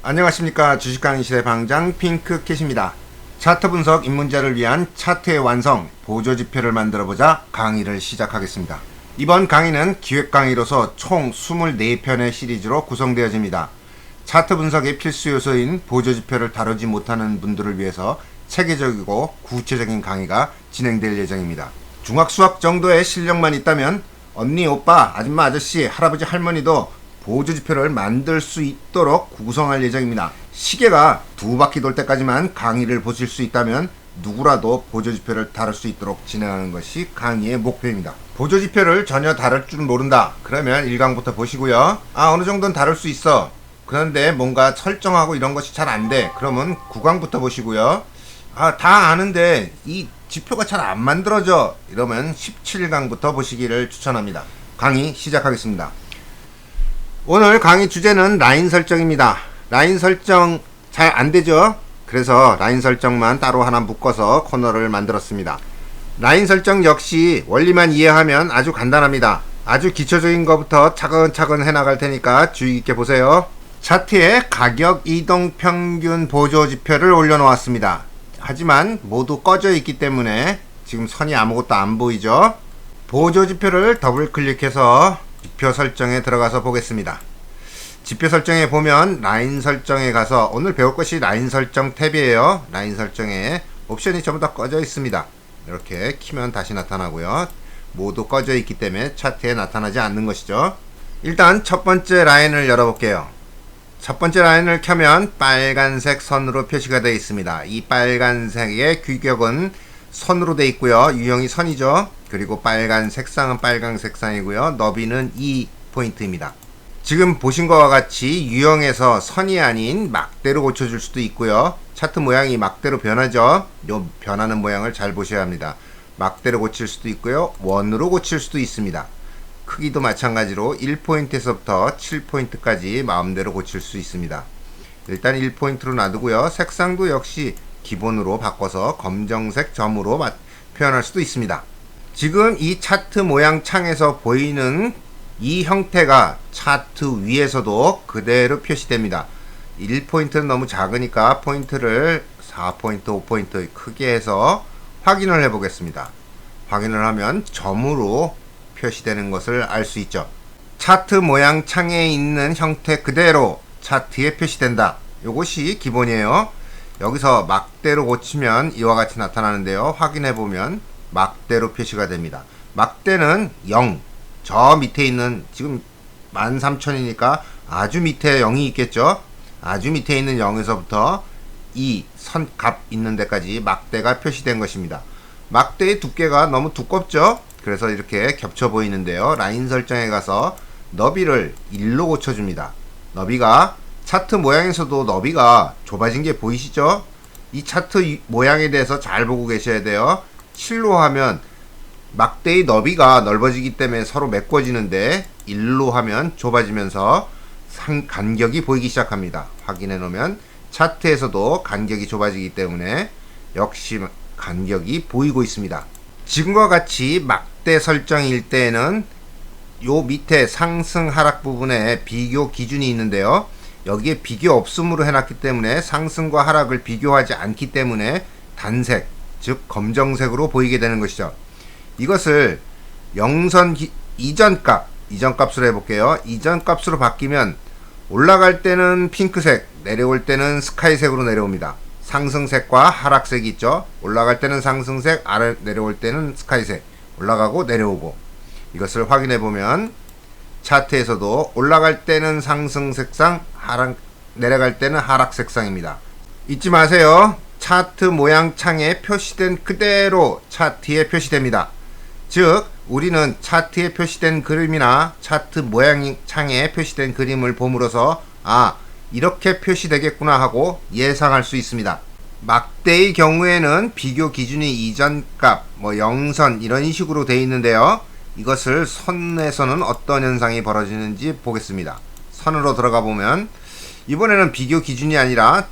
안녕하십니까. 주식강의실의 방장 핑크캣입니다. 차트 분석 입문자를 위한 차트의 완성 보조지표를 만들어보자 강의를 시작하겠습니다. 이번 강의는 기획 강의로서 총 24편의 시리즈로 구성되어집니다. 차트 분석의 필수 요소인 보조지표를 다루지 못하는 분들을 위해서 체계적이고 구체적인 강의가 진행될 예정입니다. 중학수학 정도의 실력만 있다면 언니, 오빠, 아줌마, 아저씨, 할아버지, 할머니도 보조지표를 만들 수 있도록 구성할 예정입니다. 시계가 2바퀴 돌 때까지만 강의를 보실 수 있다면 누구라도 보조지표를 다룰 수 있도록 진행하는 것이 강의의 목표입니다. 보조지표를 전혀 다룰 줄 모른다. 그러면 1강부터 보시고요. 어느 정도는 다룰 수 있어. 그런데 뭔가 설정하고 이런 것이 잘 안 돼. 그러면 9강부터 보시고요. 다 아는데 이 지표가 잘 안 만들어져. 이러면 17강부터 보시기를 추천합니다. 강의 시작하겠습니다. 오늘 강의 주제는 라인 설정입니다. 라인 설정 잘 안되죠? 그래서 라인 설정만 따로 하나 묶어서 코너를 만들었습니다. 라인 설정 역시 원리만 이해하면 아주 간단합니다. 아주 기초적인 것부터 차근차근 해나갈 테니까 주의 깊게 보세요. 차트에 가격 이동 평균 보조 지표를 올려놓았습니다. 하지만 모두 꺼져 있기 때문에 지금 선이 아무것도 안 보이죠? 보조 지표를 더블 클릭해서 지표 설정에 들어가서 보겠습니다. 지표 설정에 보면 라인 설정에 가서 오늘 배울 것이 라인 설정 탭이에요. 라인 설정에 옵션이 전부 다 꺼져 있습니다. 이렇게 키면 다시 나타나고요. 모두 꺼져 있기 때문에 차트에 나타나지 않는 것이죠. 일단 첫 번째 라인을 열어볼게요. 첫 번째 라인을 켜면 빨간색 선으로 표시가 되어 있습니다. 이 빨간색의 규격은 선으로 되어 있고요. 유형이 선이죠. 그리고 빨간 색상은 빨간 색상이고요. 너비는 2포인트입니다. 지금 보신 것과 같이 유형에서 선이 아닌 막대로 고쳐줄 수도 있고요. 차트 모양이 막대로 변하죠. 요 변하는 모양을 잘 보셔야 합니다. 막대로 고칠 수도 있고요. 원으로 고칠 수도 있습니다. 크기도 마찬가지로 1포인트에서부터 7포인트까지 마음대로 고칠 수 있습니다. 일단 1포인트로 놔두고요. 색상도 역시 기본으로 바꿔서 검정색 점으로 표현할 수도 있습니다. 지금 이 차트 모양 창에서 보이는 이 형태가 차트 위에서도 그대로 표시됩니다. 1포인트는 너무 작으니까 포인트를 4포인트, 5포인트 크게 해서 확인을 해 보겠습니다. 확인을 하면 점으로 표시되는 것을 알 수 있죠. 차트 모양 창에 있는 형태 그대로 차트에 표시된다. 이것이 기본이에요. 여기서 막대로 고치면 이와 같이 나타나는데요. 확인해 보면 막대로 표시가 됩니다. 막대는 0, 저 밑에 있는 지금 13,000이니까 아주 밑에 0이 있겠죠. 아주 밑에 있는 0에서부터 이 선값 있는 데까지 막대가 표시된 것입니다. 막대의 두께가 너무 두껍죠. 그래서 이렇게 겹쳐 보이는데요. 라인 설정에 가서 너비를 1로 고쳐줍니다. 너비가 차트 모양에서도 너비가 좁아진 게 보이시죠? 이 차트 모양에 대해서 잘 보고 계셔야 돼요. 7로 하면 막대의 너비가 넓어지기 때문에 서로 메꿔지는데 1로 하면 좁아지면서 간격이 보이기 시작합니다. 확인해 놓으면 차트에서도 간격이 좁아지기 때문에 역시 간격이 보이고 있습니다. 지금과 같이 막대 설정일 때에는 요 밑에 상승 하락 부분에 비교 기준이 있는데요. 여기에 비교 없음으로 해놨기 때문에 상승과 하락을 비교하지 않기 때문에 단색, 즉 검정색으로 보이게 되는 것이죠. 이것을 영선 이전 값으로 해볼게요. 이전 값으로 바뀌면 올라갈 때는 핑크색, 내려올 때는 스카이색으로 내려옵니다. 상승색과 하락색이 있죠. 올라갈 때는 상승색, 아래 내려올 때는 스카이색, 올라가고 내려오고. 이것을 확인해 보면 차트에서도 올라갈 때는 상승 색상, 내려갈 때는 하락 색상입니다. 잊지 마세요. 차트 모양 창에 표시된 그대로 차트에 표시됩니다. 즉 우리는 차트에 표시된 그림이나 차트 모양 창에 표시된 그림을 봄으로써 이렇게 표시되겠구나 하고 예상할 수 있습니다. 막대의 경우에는 비교 기준이 이전값, 영선 이런 식으로 되어 있는데요. 이것을 선에서는 어떤 현상이 벌어지는지 보겠습니다. 선으로 들어가 보면 이번에는 비교 기준이 아니라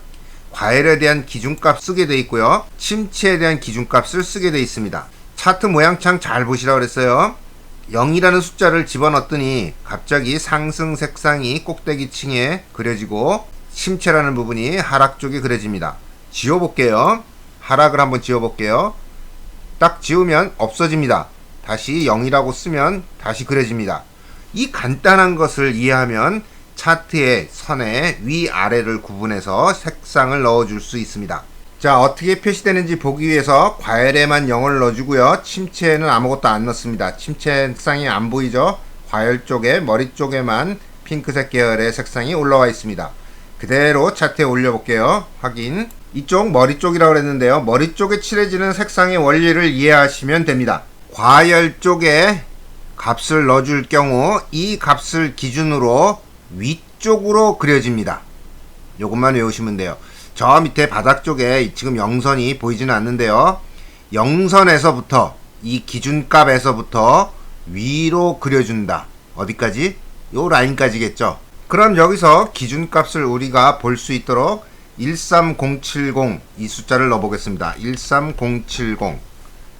과열에 대한 기준값 쓰게 되어 있고요. 침체에 대한 기준값을 쓰게 되어 있습니다. 차트 모양창 잘 보시라고 그랬어요. 0이라는 숫자를 집어넣었더니 갑자기 상승 색상이 꼭대기층에 그려지고 침체라는 부분이 하락 쪽이 그려집니다. 지워볼게요. 하락을 한번 지워볼게요. 딱 지우면 없어집니다. 다시 0이라고 쓰면 다시 그려집니다. 이 간단한 것을 이해하면 차트의 선의 위아래를 구분해서 색상을 넣어줄 수 있습니다. 자, 어떻게 표시되는지 보기 위해서 과열에만 0을 넣어주고요. 침체에는 아무것도 안 넣습니다. 침체 색상이 안 보이죠? 과열 쪽에, 머리 쪽에만 핑크색 계열의 색상이 올라와 있습니다. 그대로 차트에 올려볼게요. 확인. 이쪽 머리 쪽이라고 그랬는데요. 머리 쪽에 칠해지는 색상의 원리를 이해하시면 됩니다. 과열 쪽에 값을 넣어줄 경우 이 값을 기준으로 위쪽으로 그려집니다. 요것만 외우시면 돼요. 저 밑에 바닥 쪽에 지금 0선이 보이지는 않는데요. 0선에서부터 이 기준값에서부터 위로 그려준다. 어디까지? 요 라인까지겠죠. 그럼 여기서 기준값을 우리가 볼 수 있도록 13070 이 숫자를 넣어보겠습니다. 13070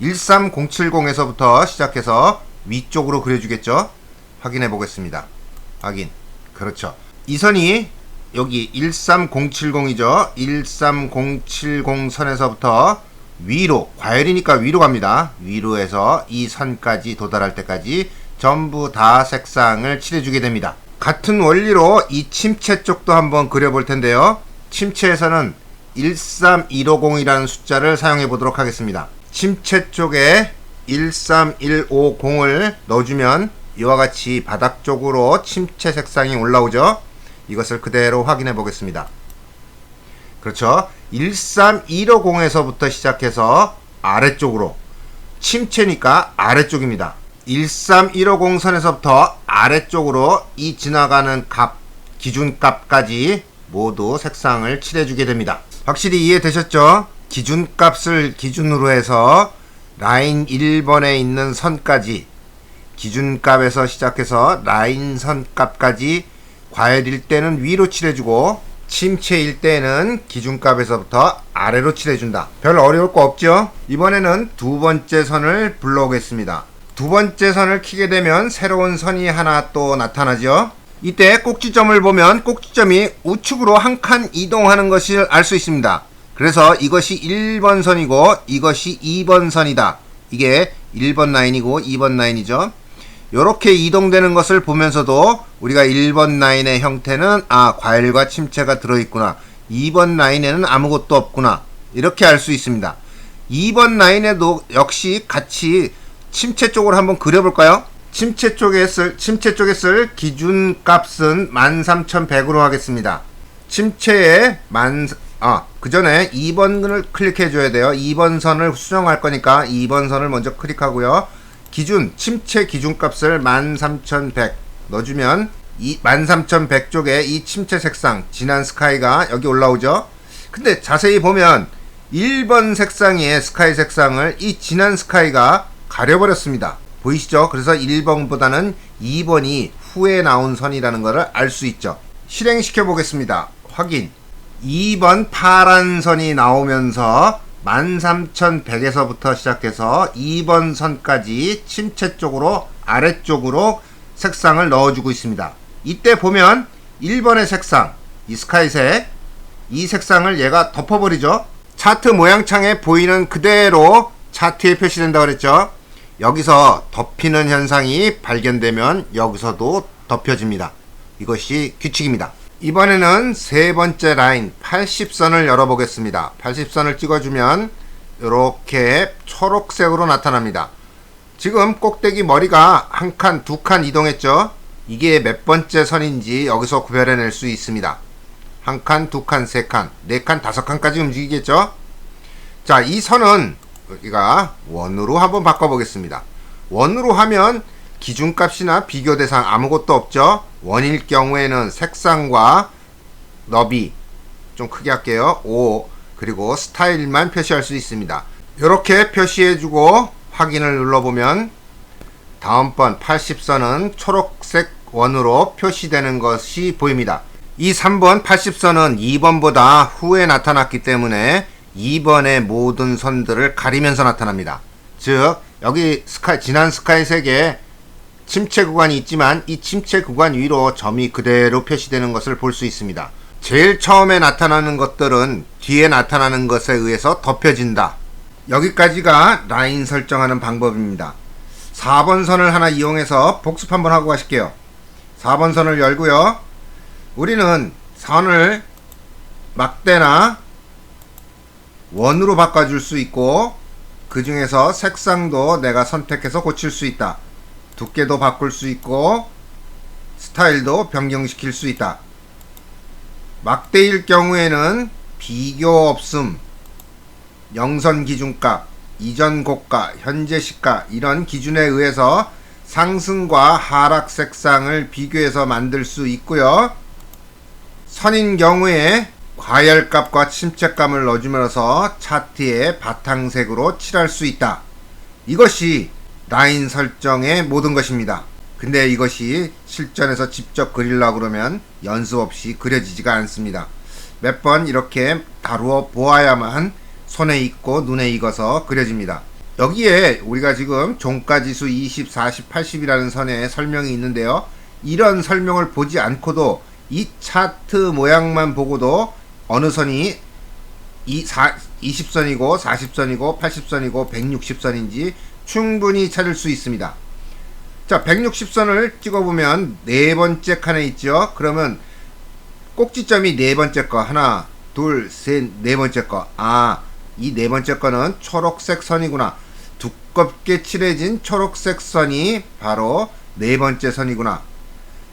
13070에서부터 시작해서 위쪽으로 그려주겠죠. 확인해 보겠습니다. 확인. 그렇죠. 이 선이 여기 13070이죠. 13070 선에서부터 위로, 과열이니까 위로 갑니다. 위로 해서 이 선까지 도달할 때까지 전부 다 색상을 칠해주게 됩니다. 같은 원리로 이 침체 쪽도 한번 그려볼 텐데요. 침체에서는 13150이라는 숫자를 사용해 보도록 하겠습니다. 침체 쪽에 13150을 넣어주면 이와 같이 바닥 쪽으로 침체 색상이 올라오죠. 이것을 그대로 확인해 보겠습니다. 그렇죠. 13150에서부터 시작해서 아래쪽으로, 침체니까 아래쪽입니다. 13150 선에서부터 아래쪽으로 이 지나가는 값, 기준값까지 모두 색상을 칠해주게 됩니다. 확실히 이해되셨죠? 기준값을 기준으로 해서 라인 1번에 있는 선까지, 기준값에서 시작해서 라인 선값까지 과열일 때는 위로 칠해주고 침체일 때는 기준값에서부터 아래로 칠해준다. 별 어려울 거 없죠? 이번에는 두 번째 선을 불러오겠습니다. 두 번째 선을 키게 되면 새로운 선이 하나 또 나타나죠. 이때 꼭지점을 보면 꼭지점이 우측으로 한 칸 이동하는 것을 알 수 있습니다. 그래서 이것이 1번 선이고 이것이 2번 선이다. 이게 1번 라인이고 2번 라인이죠. 이렇게 이동되는 것을 보면서도 우리가 1번 라인의 형태는 과열과 침체가 들어있구나, 2번 라인에는 아무것도 없구나, 이렇게 알 수 있습니다. 2번 라인에도 역시 같이 침체 쪽으로 한번 그려볼까요? 침체 쪽에 쓸 기준값은 13100으로 하겠습니다. 침체에 그 전에 2번을 클릭해 줘야 돼요. 2번 선을 수정할 거니까 2번 선을 먼저 클릭하고요. 침체 기준값을 13100 넣어주면 이 13100 쪽에 이 침체 색상, 진한 스카이가 여기 올라오죠. 근데 자세히 보면 1번 색상의 스카이 색상을 이 진한 스카이가 가려버렸습니다. 보이시죠? 그래서 1번보다는 2번이 후에 나온 선이라는 것을 알 수 있죠. 실행시켜 보겠습니다. 확인. 2번 파란 선이 나오면서 13100에서부터 시작해서 2번 선까지 침체 쪽으로 아래쪽으로 색상을 넣어주고 있습니다. 이때 보면 1번의 색상, 이 스카이색, 이 색상을 얘가 덮어버리죠. 차트 모양창에 보이는 그대로 차트에 표시된다고 그랬죠. 여기서 덮이는 현상이 발견되면 여기서도 덮여집니다. 이것이 규칙입니다. 이번에는 세 번째 라인 80선을 열어보겠습니다. 80선을 찍어주면 이렇게 초록색으로 나타납니다. 지금 꼭대기 머리가 한 칸, 두 칸 이동했죠. 이게 몇 번째 선인지 여기서 구별해낼 수 있습니다. 한 칸, 두 칸, 세 칸, 네 칸, 다섯 칸까지 움직이겠죠. 자, 이 선은 우리가 원으로 한번 바꿔보겠습니다. 원으로 하면 기준값이나 비교 대상 아무것도 없죠. 원일 경우에는 색상과 너비, 좀 크게 할게요. 5, 그리고 스타일만 표시할 수 있습니다. 이렇게 표시해주고 확인을 눌러보면 다음번 80선은 초록색 원으로 표시되는 것이 보입니다. 이 3번 80선은 2번보다 후에 나타났기 때문에 2번의 모든 선들을 가리면서 나타납니다. 즉 여기 진한 스카이색에 침체 구간이 있지만 이 침체 구간 위로 점이 그대로 표시되는 것을 볼 수 있습니다. 제일 처음에 나타나는 것들은 뒤에 나타나는 것에 의해서 덮여진다. 여기까지가 라인 설정하는 방법입니다. 4번 선을 하나 이용해서 복습 한번 하고 가실게요. 4번 선을 열고요. 우리는 선을 막대나 원으로 바꿔줄 수 있고, 그 중에서 색상도 내가 선택해서 고칠 수 있다. 두께도 바꿀 수 있고 스타일도 변경시킬 수 있다. 막대일 경우에는 비교 없음, 영선 기준값, 이전 고가, 현재 시가 이런 기준에 의해서 상승과 하락 색상을 비교해서 만들 수 있고요. 선인 경우에 과열값과 침체감을 넣어주면서 차트의 바탕색으로 칠할 수 있다. 이것이 라인 설정의 모든 것입니다. 근데 이것이 실전에서 직접 그리려고 그러면 연습 없이 그려지지가 않습니다. 몇 번 이렇게 다루어 보아야만 손에 익고 눈에 익어서 그려집니다. 여기에 우리가 지금 종가지수 20, 40, 80이라는 선에 설명이 있는데요. 이런 설명을 보지 않고도 이 차트 모양만 보고도 어느 선이 20선이고 40선이고 80선이고 160선인지 충분히 찾을 수 있습니다. 자, 160선을 찍어보면 네 번째 칸에 있죠. 그러면 꼭지점이 네 번째 거, 하나, 둘, 셋, 네 번째 거. 아, 이 네 번째 거는 초록색 선이구나. 두껍게 칠해진 초록색 선이 바로 네 번째 선이구나.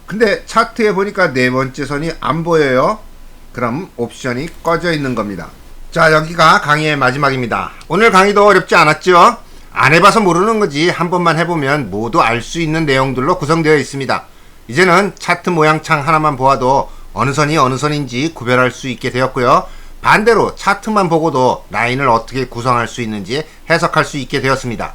근데 차트에 보니까 네 번째 선이 안 보여요. 그럼 옵션이 꺼져 있는 겁니다. 자, 여기가 강의의 마지막입니다. 오늘 강의도 어렵지 않았죠? 안 해봐서 모르는 거지, 한 번만 해보면 모두 알 수 있는 내용들로 구성되어 있습니다. 이제는 차트 모양창 하나만 보아도 어느 선이 어느 선인지 구별할 수 있게 되었고요. 반대로 차트만 보고도 라인을 어떻게 구성할 수 있는지 해석할 수 있게 되었습니다.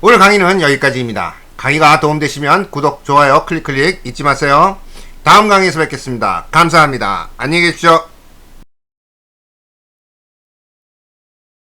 오늘 강의는 여기까지입니다. 강의가 도움되시면 구독, 좋아요, 클릭 잊지 마세요. 다음 강의에서 뵙겠습니다. 감사합니다. 안녕히 계십시오.